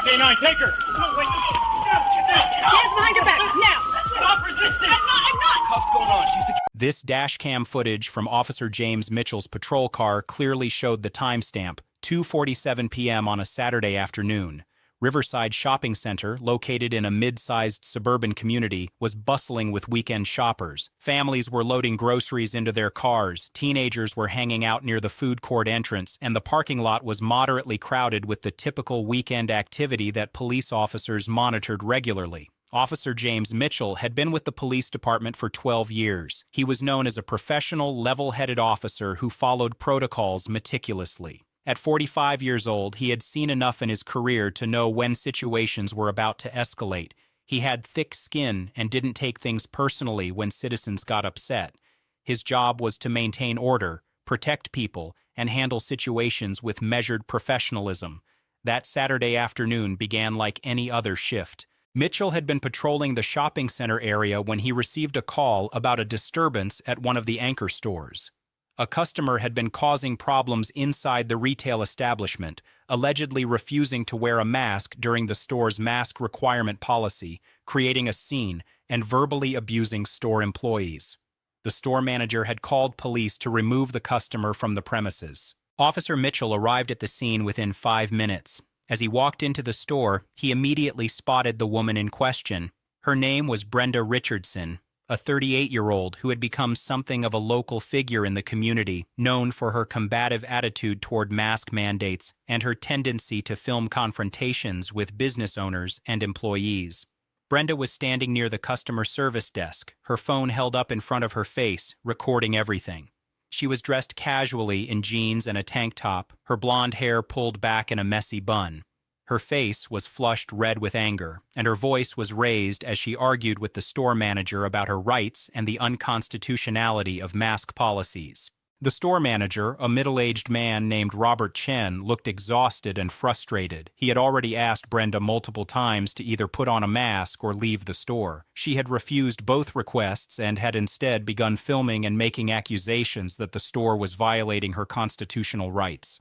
K9, take her! No, wait! Hands behind your back, now! Stop resisting! I'm not! Cuff's going on, she's a... This dash cam footage from Officer James Mitchell's patrol car clearly showed the timestamp, 2:47 p.m. on a Saturday afternoon. Riverside Shopping Center, located in a mid-sized suburban community, was bustling with weekend shoppers. Families were loading groceries into their cars, teenagers were hanging out near the food court entrance, and the parking lot was moderately crowded with the typical weekend activity that police officers monitored regularly. Officer James Mitchell had been with the police department for 12 years. He was known as a professional, level-headed officer who followed protocols meticulously. At 45 years old, he had seen enough in his career to know when situations were about to escalate. He had thick skin and didn't take things personally when citizens got upset. His job was to maintain order, protect people, and handle situations with measured professionalism. That Saturday afternoon began like any other shift. Mitchell had been patrolling the shopping center area when he received a call about a disturbance at one of the anchor stores. A customer had been causing problems inside the retail establishment, allegedly refusing to wear a mask during the store's mask requirement policy, creating a scene, and verbally abusing store employees. The store manager had called police to remove the customer from the premises. Officer Mitchell arrived at the scene within 5 minutes. As he walked into the store, he immediately spotted the woman in question. Her name was Brenda Richardson, a 38-year-old who had become something of a local figure in the community, known for her combative attitude toward mask mandates and her tendency to film confrontations with business owners and employees. Brenda was standing near the customer service desk, her phone held up in front of her face, recording everything. She was dressed casually in jeans and a tank top, her blonde hair pulled back in a messy bun. Her face was flushed red with anger, and her voice was raised as she argued with the store manager about her rights and the unconstitutionality of mask policies. The store manager, a middle-aged man named Robert Chen, looked exhausted and frustrated. He had already asked Brenda multiple times to either put on a mask or leave the store. She had refused both requests and had instead begun filming and making accusations that the store was violating her constitutional rights.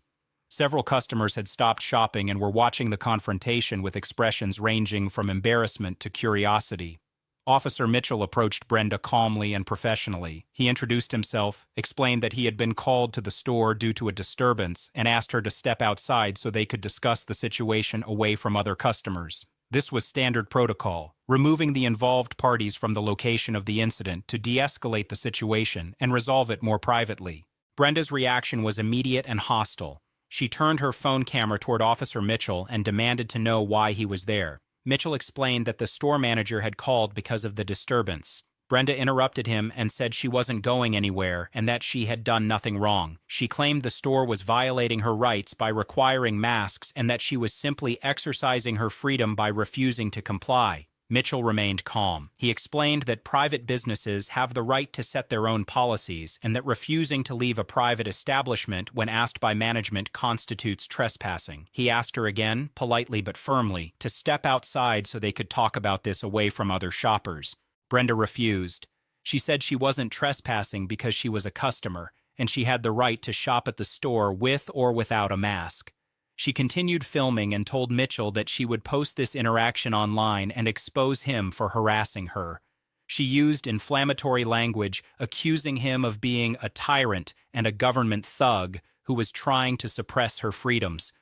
Several customers had stopped shopping and were watching the confrontation with expressions ranging from embarrassment to curiosity. Officer Mitchell approached Brenda calmly and professionally. He introduced himself, explained that he had been called to the store due to a disturbance, and asked her to step outside so they could discuss the situation away from other customers. This was standard protocol, removing the involved parties from the location of the incident to de-escalate the situation and resolve it more privately. Brenda's reaction was immediate and hostile. She turned her phone camera toward Officer Mitchell and demanded to know why he was there. Mitchell explained that the store manager had called because of the disturbance. Brenda interrupted him and said she wasn't going anywhere and that she had done nothing wrong. She claimed the store was violating her rights by requiring masks and that she was simply exercising her freedom by refusing to comply. Mitchell remained calm. He explained that private businesses have the right to set their own policies and that refusing to leave a private establishment when asked by management constitutes trespassing. He asked her again, politely but firmly, to step outside so they could talk about this away from other shoppers. Brenda refused. She said she wasn't trespassing because she was a customer, and she had the right to shop at the store with or without a mask. She continued filming and told Mitchell that she would post this interaction online and expose him for harassing her. She used inflammatory language, accusing him of being a tyrant and a government thug who was trying to suppress her freedoms.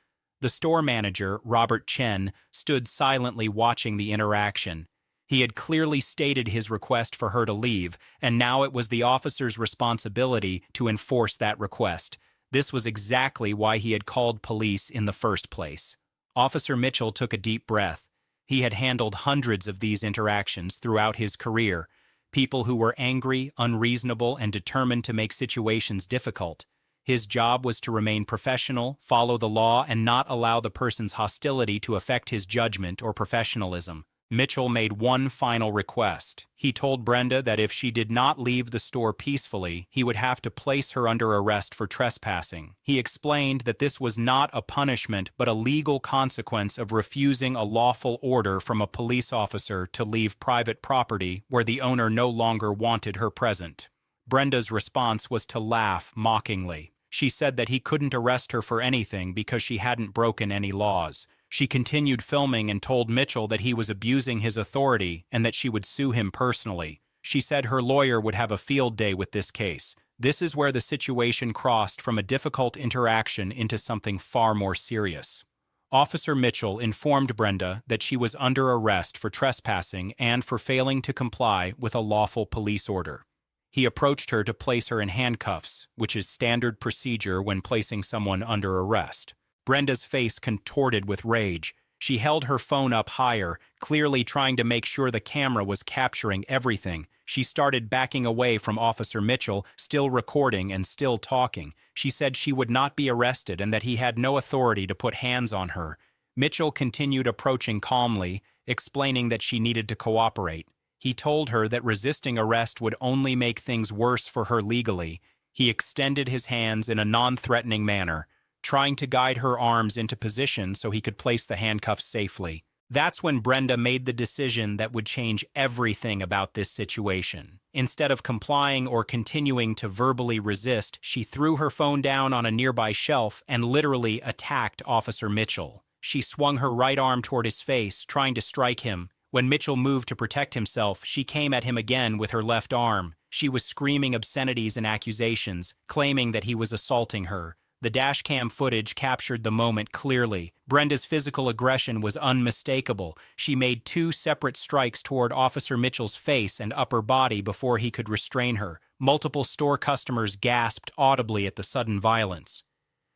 The store manager, Robert Chen, stood silently watching the interaction. He had clearly stated his request for her to leave, and now it was the officer's responsibility to enforce that request. This was exactly why he had called police in the first place. Officer Mitchell took a deep breath. He had handled hundreds of these interactions throughout his career. People who were angry, unreasonable, and determined to make situations difficult. His job was to remain professional, follow the law, and not allow the person's hostility to affect his judgment or professionalism. Mitchell made one final request. He told Brenda that if she did not leave the store peacefully, he would have to place her under arrest for trespassing. He explained that this was not a punishment but a legal consequence of refusing a lawful order from a police officer to leave private property where the owner no longer wanted her present. Brenda's response was to laugh mockingly. She said that he couldn't arrest her for anything because she hadn't broken any laws. She continued filming and told Mitchell that he was abusing his authority and that she would sue him personally. She said her lawyer would have a field day with this case. This is where the situation crossed from a difficult interaction into something far more serious. Officer Mitchell informed Brenda that she was under arrest for trespassing and for failing to comply with a lawful police order. He approached her to place her in handcuffs, which is standard procedure when placing someone under arrest. Brenda's face contorted with rage. She held her phone up higher, clearly trying to make sure the camera was capturing everything. She started backing away from Officer Mitchell, still recording and still talking. She said she would not be arrested and that he had no authority to put hands on her. Mitchell continued approaching calmly, explaining that she needed to cooperate. He told her that resisting arrest would only make things worse for her legally. He extended his hands in a non-threatening manner, trying to guide her arms into position so he could place the handcuffs safely. That's when Brenda made the decision that would change everything about this situation. Instead of complying or continuing to verbally resist, she threw her phone down on a nearby shelf and literally attacked Officer Mitchell. She swung her right arm toward his face, trying to strike him. When Mitchell moved to protect himself, she came at him again with her left arm. She was screaming obscenities and accusations, claiming that he was assaulting her. The dashcam footage captured the moment clearly. Brenda's physical aggression was unmistakable. She made 2 separate strikes toward Officer Mitchell's face and upper body before he could restrain her. Multiple store customers gasped audibly at the sudden violence.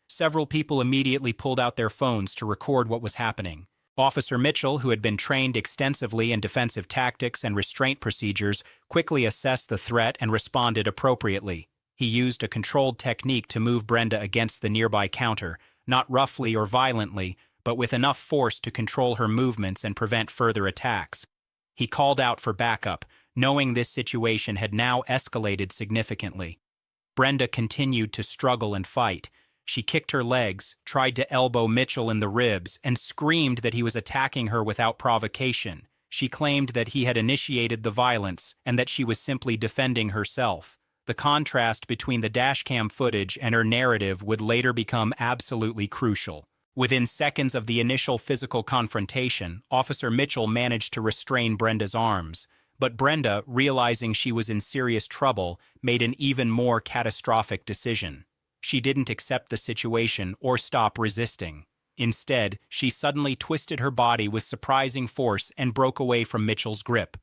Several people immediately pulled out their phones to record what was happening. Officer Mitchell, who had been trained extensively in defensive tactics and restraint procedures, quickly assessed the threat and responded appropriately. He used a controlled technique to move Brenda against the nearby counter, not roughly or violently, but with enough force to control her movements and prevent further attacks. He called out for backup, knowing this situation had now escalated significantly. Brenda continued to struggle and fight. She kicked her legs, tried to elbow Mitchell in the ribs, and screamed that he was attacking her without provocation. She claimed that he had initiated the violence and that she was simply defending herself. The contrast between the dashcam footage and her narrative would later become absolutely crucial. Within seconds of the initial physical confrontation, Officer Mitchell managed to restrain Brenda's arms. But Brenda, realizing she was in serious trouble, made an even more catastrophic decision. She didn't accept the situation or stop resisting. Instead, she suddenly twisted her body with surprising force and broke away from Mitchell's grip.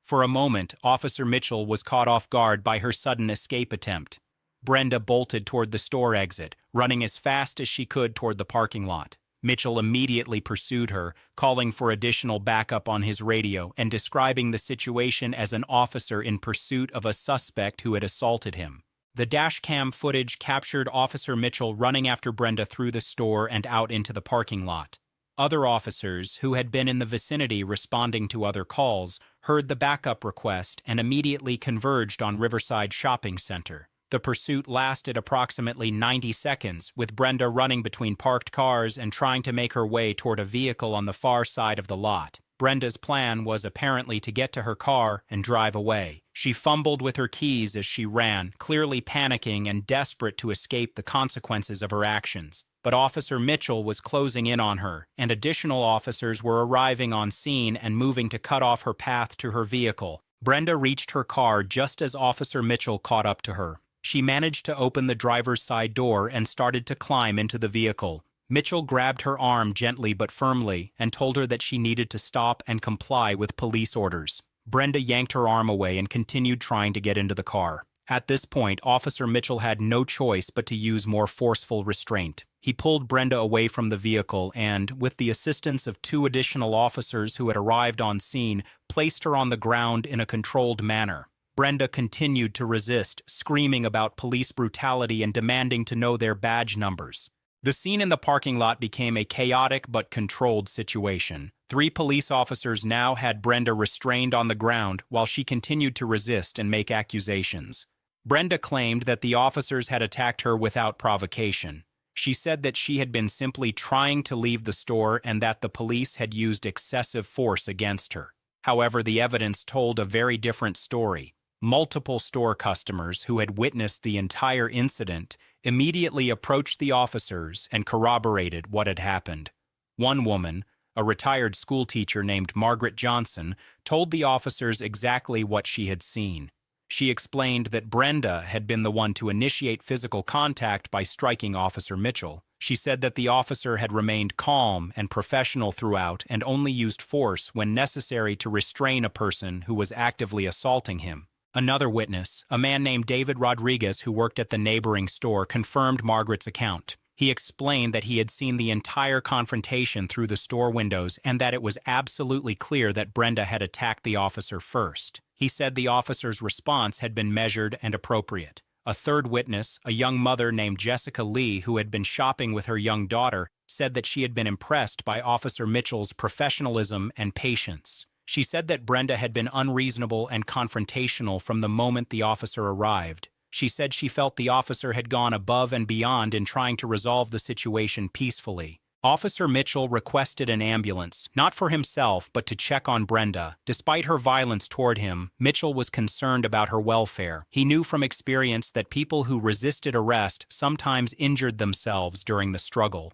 For a moment, Officer Mitchell was caught off guard by her sudden escape attempt. Brenda bolted toward the store exit, running as fast as she could toward the parking lot. Mitchell immediately pursued her, calling for additional backup on his radio and describing the situation as an officer in pursuit of a suspect who had assaulted him. The dashcam footage captured Officer Mitchell running after Brenda through the store and out into the parking lot. Other officers, who had been in the vicinity responding to other calls, heard the backup request and immediately converged on Riverside Shopping Center. The pursuit lasted approximately 90 seconds, with Brenda running between parked cars and trying to make her way toward a vehicle on the far side of the lot. Brenda's plan was apparently to get to her car and drive away. She fumbled with her keys as she ran, clearly panicking and desperate to escape the consequences of her actions. But Officer Mitchell was closing in on her, and additional officers were arriving on scene and moving to cut off her path to her vehicle. Brenda reached her car just as Officer Mitchell caught up to her. She managed to open the driver's side door and started to climb into the vehicle. Mitchell grabbed her arm gently but firmly and told her that she needed to stop and comply with police orders. Brenda yanked her arm away and continued trying to get into the car. At this point, Officer Mitchell had no choice but to use more forceful restraint. He pulled Brenda away from the vehicle and, with the assistance of 2 additional officers who had arrived on scene, placed her on the ground in a controlled manner. Brenda continued to resist, screaming about police brutality and demanding to know their badge numbers. The scene in the parking lot became a chaotic but controlled situation. 3 police officers now had Brenda restrained on the ground while she continued to resist and make accusations. Brenda claimed that the officers had attacked her without provocation. She said that she had been simply trying to leave the store and that the police had used excessive force against her. However, the evidence told a very different story. Multiple store customers who had witnessed the entire incident immediately approached the officers and corroborated what had happened. One woman, a retired schoolteacher named Margaret Johnson, told the officers exactly what she had seen. She explained that Brenda had been the one to initiate physical contact by striking Officer Mitchell. She said that the officer had remained calm and professional throughout and only used force when necessary to restrain a person who was actively assaulting him. Another witness, a man named David Rodriguez who worked at the neighboring store, confirmed Margaret's account. He explained that he had seen the entire confrontation through the store windows and that it was absolutely clear that Brenda had attacked the officer first. He said the officer's response had been measured and appropriate. A third witness, a young mother named Jessica Lee who had been shopping with her young daughter, said that she had been impressed by Officer Mitchell's professionalism and patience. She said that Brenda had been unreasonable and confrontational from the moment the officer arrived. She said she felt the officer had gone above and beyond in trying to resolve the situation peacefully. Officer Mitchell requested an ambulance, not for himself, but to check on Brenda. Despite her violence toward him, Mitchell was concerned about her welfare. He knew from experience that people who resisted arrest sometimes injured themselves during the struggle.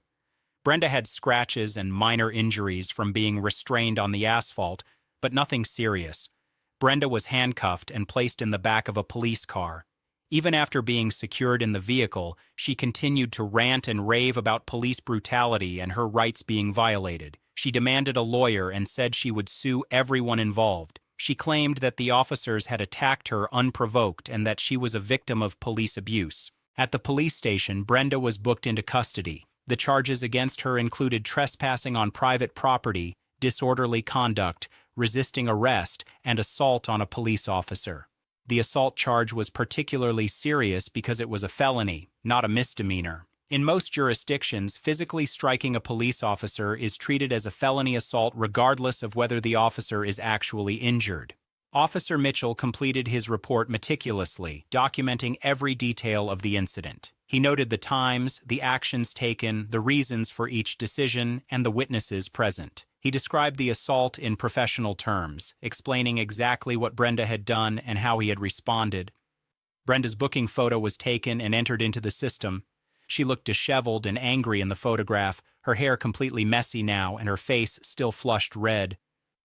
Brenda had scratches and minor injuries from being restrained on the asphalt, but nothing serious. Brenda was handcuffed and placed in the back of a police car. Even after being secured in the vehicle, she continued to rant and rave about police brutality and her rights being violated. She demanded a lawyer and said she would sue everyone involved. She claimed that the officers had attacked her unprovoked and that she was a victim of police abuse. At the police station, Brenda was booked into custody. The charges against her included trespassing on private property, disorderly conduct, resisting arrest, and assault on a police officer. The assault charge was particularly serious because it was a felony, not a misdemeanor. In most jurisdictions, physically striking a police officer is treated as a felony assault regardless of whether the officer is actually injured. Officer Mitchell completed his report meticulously, documenting every detail of the incident. He noted the times, the actions taken, the reasons for each decision, and the witnesses present. He described the assault in professional terms, explaining exactly what Brenda had done and how he had responded. Brenda's booking photo was taken and entered into the system. She looked disheveled and angry in the photograph, her hair completely messy now and her face still flushed red.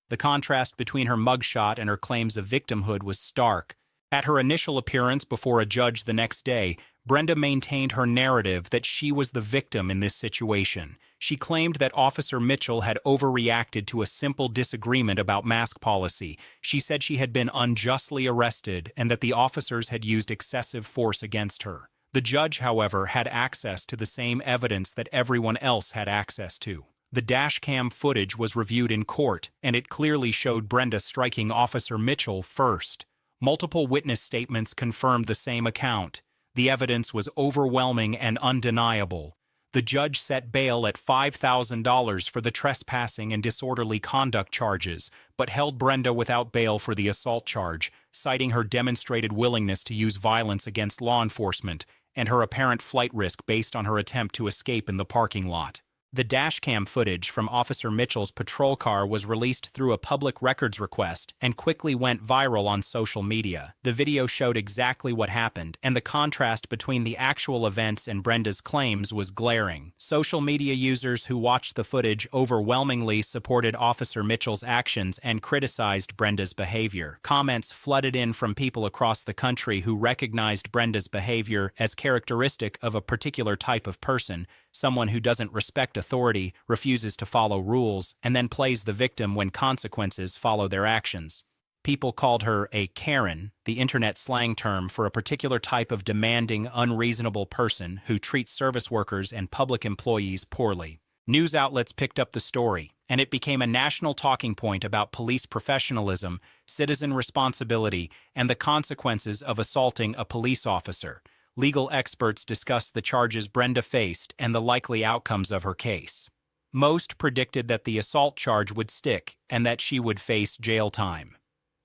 The contrast between her mugshot and her claims of victimhood was stark. At her initial appearance before a judge the next day, Brenda maintained her narrative that she was the victim in this situation. She claimed that Officer Mitchell had overreacted to a simple disagreement about mask policy. She said she had been unjustly arrested and that the officers had used excessive force against her. The judge, however, had access to the same evidence that everyone else had access to. The dashcam footage was reviewed in court, and it clearly showed Brenda striking Officer Mitchell first. Multiple witness statements confirmed the same account. The evidence was overwhelming and undeniable. The judge set bail at $5,000 for the trespassing and disorderly conduct charges, but held Brenda without bail for the assault charge, citing her demonstrated willingness to use violence against law enforcement and her apparent flight risk based on her attempt to escape in the parking lot. The dashcam footage from Officer Mitchell's patrol car was released through a public records request and quickly went viral on social media. The video showed exactly what happened, and the contrast between the actual events and Brenda's claims was glaring. Social media users who watched the footage overwhelmingly supported Officer Mitchell's actions and criticized Brenda's behavior. Comments flooded in from people across the country who recognized Brenda's behavior as characteristic of a particular type of person, someone who doesn't respect authority, refuses to follow rules, and then plays the victim when consequences follow their actions. People called her a Karen, the internet slang term for a particular type of demanding, unreasonable person who treats service workers and public employees poorly. News outlets picked up the story, and it became a national talking point about police professionalism, citizen responsibility, and the consequences of assaulting a police officer. Legal experts discussed the charges Brenda faced and the likely outcomes of her case. Most predicted that the assault charge would stick and that she would face jail time.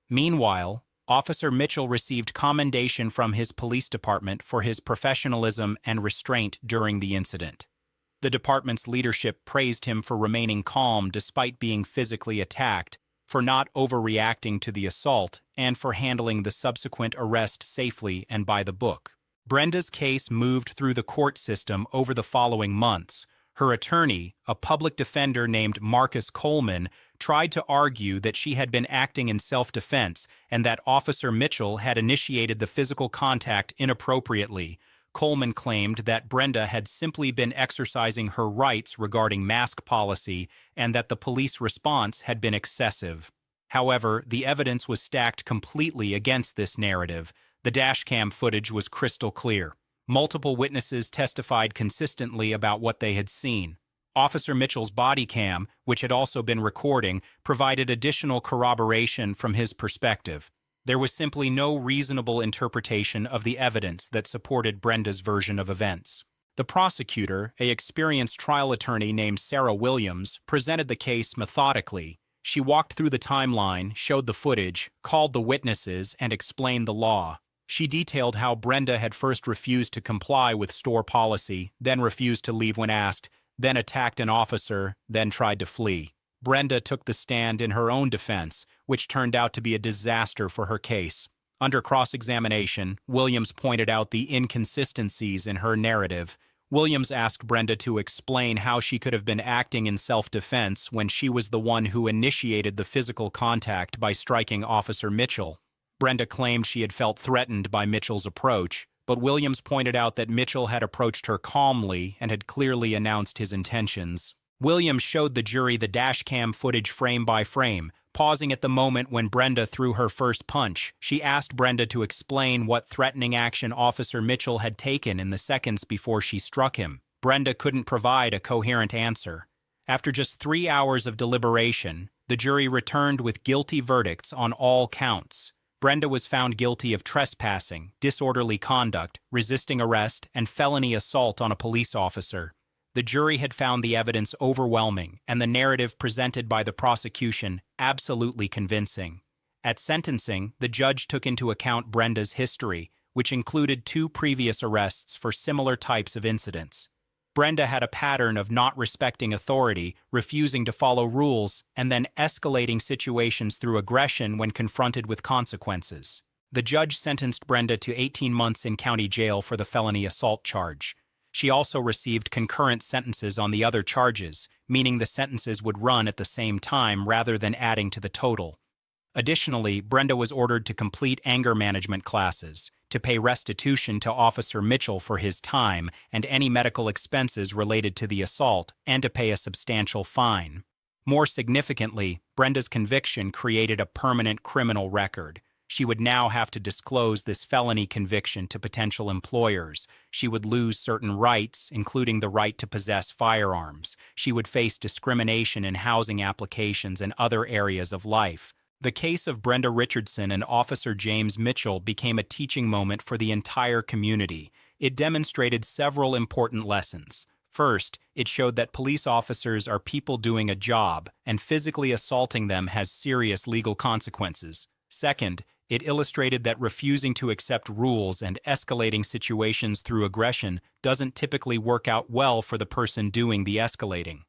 Meanwhile, Officer Mitchell received commendation from his police department for his professionalism and restraint during the incident. The department's leadership praised him for remaining calm despite being physically attacked, for not overreacting to the assault, and for handling the subsequent arrest safely and by the book. Brenda's case moved through the court system over the following months. Her attorney, a public defender named Marcus Coleman, tried to argue that she had been acting in self-defense and that Officer Mitchell had initiated the physical contact inappropriately. Coleman claimed that Brenda had simply been exercising her rights regarding mask policy and that the police response had been excessive. However, the evidence was stacked completely against this narrative. The dashcam footage was crystal clear. Multiple witnesses testified consistently about what they had seen. Officer Mitchell's body cam, which had also been recording, provided additional corroboration from his perspective. There was simply no reasonable interpretation of the evidence that supported Brenda's version of events. The prosecutor, an experienced trial attorney named Sarah Williams, presented the case methodically. She walked through the timeline, showed the footage, called the witnesses, and explained the law. She detailed how Brenda had first refused to comply with store policy, then refused to leave when asked, then attacked an officer, then tried to flee. Brenda took the stand in her own defense, which turned out to be a disaster for her case. Under cross-examination, Williams pointed out the inconsistencies in her narrative. Williams asked Brenda to explain how she could have been acting in self-defense when she was the one who initiated the physical contact by striking Officer Mitchell. Brenda claimed she had felt threatened by Mitchell's approach, but Williams pointed out that Mitchell had approached her calmly and had clearly announced his intentions. Williams showed the jury the dashcam footage frame by frame, pausing at the moment when Brenda threw her first punch. She asked Brenda to explain what threatening action Officer Mitchell had taken in the seconds before she struck him. Brenda couldn't provide a coherent answer. After just 3 hours of deliberation, the jury returned with guilty verdicts on all counts. Brenda was found guilty of trespassing, disorderly conduct, resisting arrest, and felony assault on a police officer. The jury had found the evidence overwhelming and the narrative presented by the prosecution absolutely convincing. At sentencing, the judge took into account Brenda's history, which included 2 previous arrests for similar types of incidents. Brenda had a pattern of not respecting authority, refusing to follow rules, and then escalating situations through aggression when confronted with consequences. The judge sentenced Brenda to 18 months in county jail for the felony assault charge. She also received concurrent sentences on the other charges, meaning the sentences would run at the same time rather than adding to the total. Additionally, Brenda was ordered to complete anger management classes, to pay restitution to Officer Mitchell for his time and any medical expenses related to the assault, and to pay a substantial fine. More significantly, Brenda's conviction created a permanent criminal record. She would now have to disclose this felony conviction to potential employers. She would lose certain rights, including the right to possess firearms. She would face discrimination in housing applications and other areas of life. The case of Brenda Richardson and Officer James Mitchell became a teaching moment for the entire community. It demonstrated several important lessons. First, it showed that police officers are people doing a job, and physically assaulting them has serious legal consequences. Second, it illustrated that refusing to accept rules and escalating situations through aggression doesn't typically work out well for the person doing the escalating.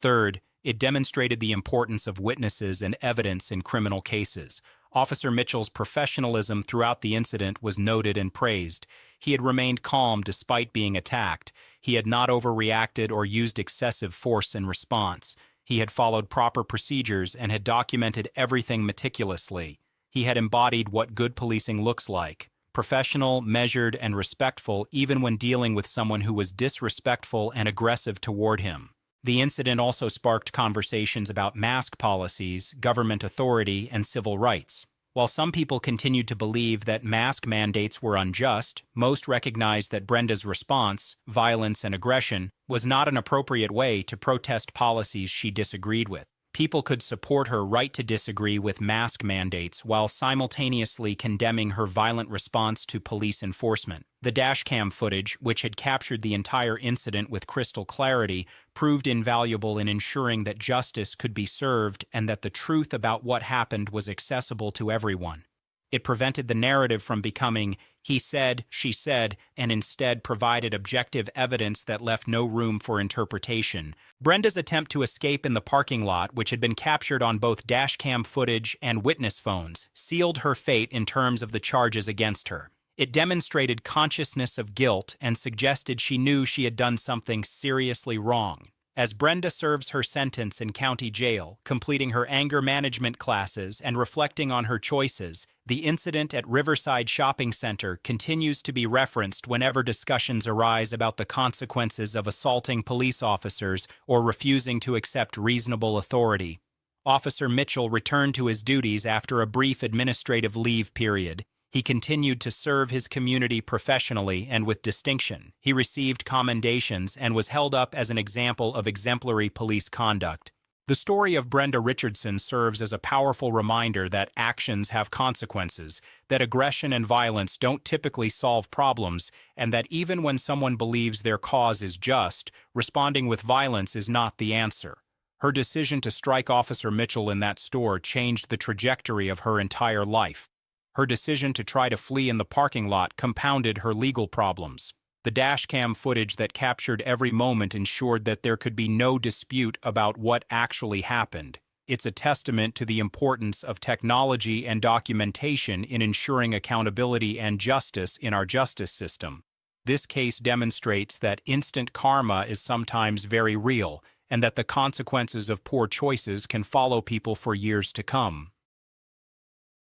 Third, it demonstrated the importance of witnesses and evidence in criminal cases. Officer Mitchell's professionalism throughout the incident was noted and praised. He had remained calm despite being attacked. He had not overreacted or used excessive force in response. He had followed proper procedures and had documented everything meticulously. He had embodied what good policing looks like: professional, measured, and respectful even when dealing with someone who was disrespectful and aggressive toward him. The incident also sparked conversations about mask policies, government authority, and civil rights. While some people continued to believe that mask mandates were unjust, most recognized that Brenda's response, violence and aggression, was not an appropriate way to protest policies she disagreed with. People could support her right to disagree with mask mandates while simultaneously condemning her violent response to police enforcement. The dashcam footage, which had captured the entire incident with crystal clarity, proved invaluable in ensuring that justice could be served and that the truth about what happened was accessible to everyone. It prevented the narrative from becoming "he said, she said," and instead provided objective evidence that left no room for interpretation. Brenda's attempt to escape in the parking lot, which had been captured on both dashcam footage and witness phones, sealed her fate in terms of the charges against her. It demonstrated consciousness of guilt and suggested she knew she had done something seriously wrong. As Brenda serves her sentence in county jail, completing her anger management classes and reflecting on her choices, the incident at Riverside Shopping Center continues to be referenced whenever discussions arise about the consequences of assaulting police officers or refusing to accept reasonable authority. Officer Mitchell returned to his duties after a brief administrative leave period. He continued to serve his community professionally and with distinction. He received commendations and was held up as an example of exemplary police conduct. The story of Brenda Richardson serves as a powerful reminder that actions have consequences, that aggression and violence don't typically solve problems, and that even when someone believes their cause is just, responding with violence is not the answer. Her decision to strike Officer Mitchell in that store changed the trajectory of her entire life. Her decision to try to flee in the parking lot compounded her legal problems. The dashcam footage that captured every moment ensured that there could be no dispute about what actually happened. It's a testament to the importance of technology and documentation in ensuring accountability and justice in our justice system. This case demonstrates that instant karma is sometimes very real, and that the consequences of poor choices can follow people for years to come.